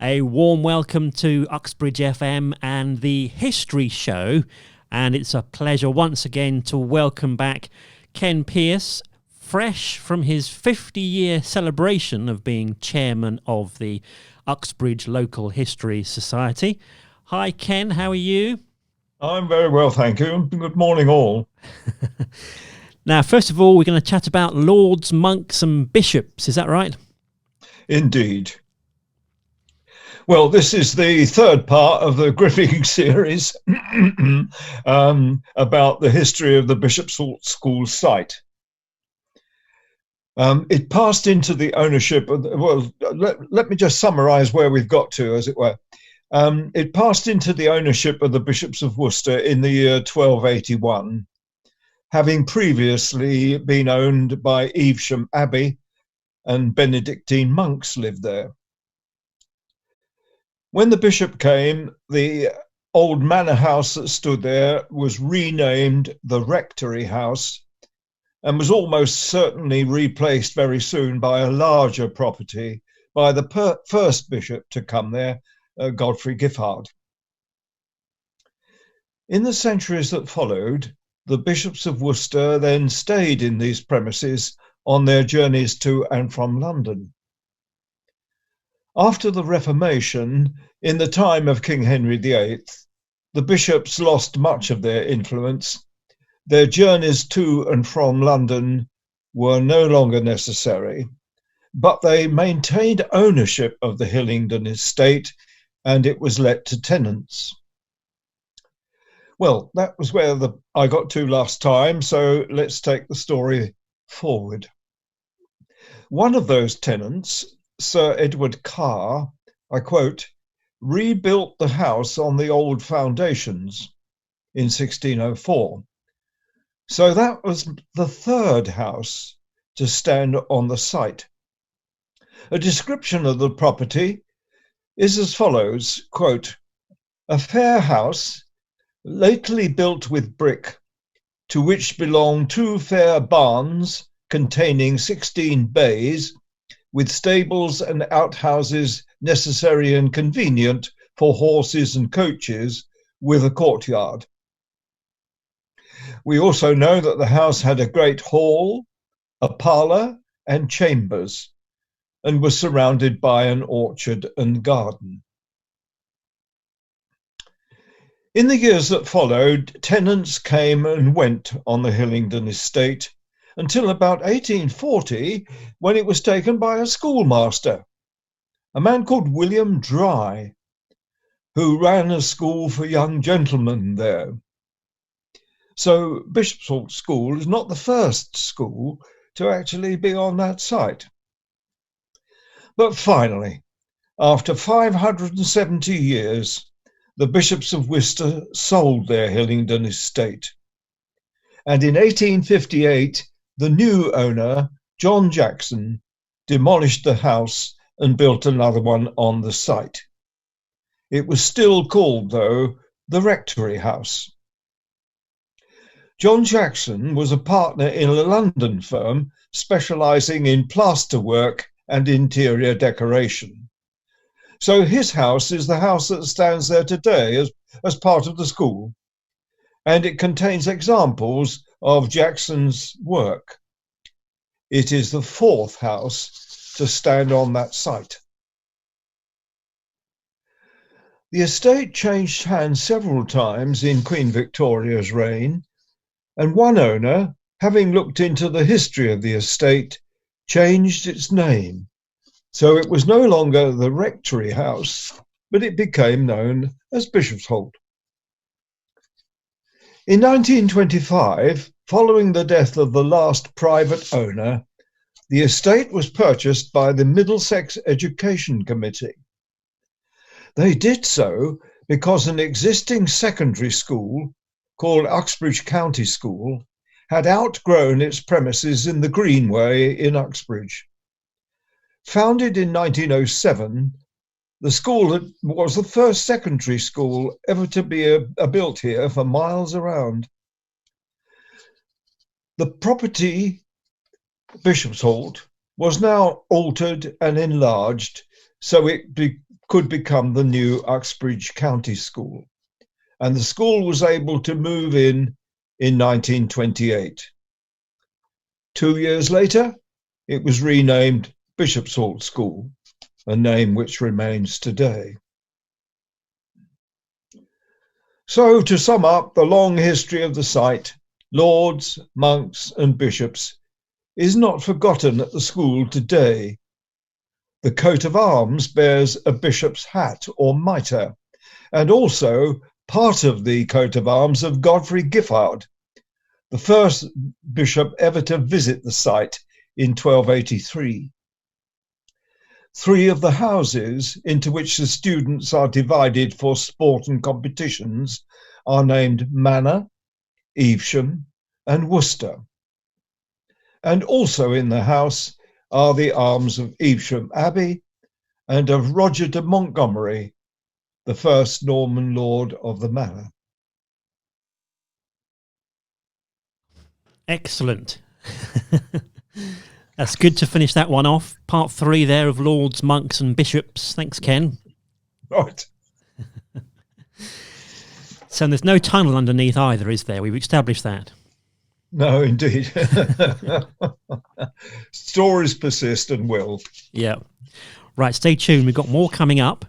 A warm welcome to Uxbridge FM and the History Show. And it's a pleasure once again to welcome back Ken Pearce, fresh from his 50-year celebration of being chairman of the Uxbridge Local History Society. Hi, Ken, how are you? I'm very well, thank you. Good morning, all. Now, first of all, we're going to chat about lords, monks and bishops. Is that right? Indeed. Well, this is the third part of the gripping series about the history of the Bishop's School site. It passed into the ownership of, let me just summarise where we've got to, as it were. It passed into the ownership of the Bishops of Worcester in the year 1281, having previously been owned by Evesham Abbey, and Benedictine monks lived there. When the bishop came, the old manor house that stood there was renamed the Rectory House and was almost certainly replaced very soon by a larger property by the first bishop to come there, Godfrey Giffard. In the centuries that followed, the bishops of Worcester then stayed in these premises on their journeys to and from London. After the Reformation, in the time of King Henry VIII, the bishops lost much of their influence. Their journeys to and from London were no longer necessary, but they maintained ownership of the Hillingdon estate, and it was let to tenants. Well, that was where I got to last time, so let's take the story forward. One of those tenants, Sir Edward Carr, I quote, rebuilt the house on the old foundations in 1604. So that was the third house to stand on the site. A description of the property is as follows, quote, a fair house, lately built with brick, to which belong two fair barns containing 16 bays, with stables and outhouses necessary and convenient for horses and coaches, with a courtyard. We also know that the house had a great hall, a parlour and chambers, and was surrounded by an orchard and garden. In the years that followed, tenants came and went on the Hillingdon estate, until about 1840, when it was taken by a schoolmaster, a man called William Dry, who ran a school for young gentlemen there. So Bishop's School is not the first school to actually be on that site. But finally, after 570 years, the Bishops of Worcester sold their Hillingdon estate. And in 1858, the new owner, John Jackson, demolished the house and built another one on the site. It was still called, though, the Rectory House. John Jackson was a partner in a London firm specialising in plasterwork and interior decoration. So his house is the house that stands there today as part of the school, and it contains examples of Jackson's work. It is the fourth house to stand on that site. The estate changed hands several times in Queen Victoria's reign, and one owner, having looked into the history of the estate, changed its name. So it was no longer the Rectory House, but it became known as Bishopsholt. In 1925, following the death of the last private owner, the estate was purchased by the Middlesex Education Committee. They did so because an existing secondary school, called Uxbridge County School, had outgrown its premises in the Greenway in Uxbridge. Founded in 1907, the school was the first secondary school ever to be built here for miles around. The property, Bishopsholt, was now altered and enlarged, so it could become the new Uxbridge County School, and the school was able to move in 1928. 2 years later, it was renamed Bishop's Hall School, a name which remains today. So, to sum up the long history of the site, lords, monks, and bishops is not forgotten at the school today. The coat of arms bears a bishop's hat or mitre, and also part of the coat of arms of Godfrey Giffard, the first bishop ever to visit the site in 1283. 3 of the houses into which the students are divided for sport and competitions are named Manor, Evesham, and Worcester. And also in the house are the arms of Evesham Abbey and of Roger de Montgomery, the first Norman lord of the manor. Excellent. That's good to finish that one off. Part 3 there of lords, monks and bishops. Thanks, Ken. Right. So there's no tunnel underneath either, is there? We've established that. No, indeed. Stories persist and will. Yeah. Right, stay tuned. We've got more coming up.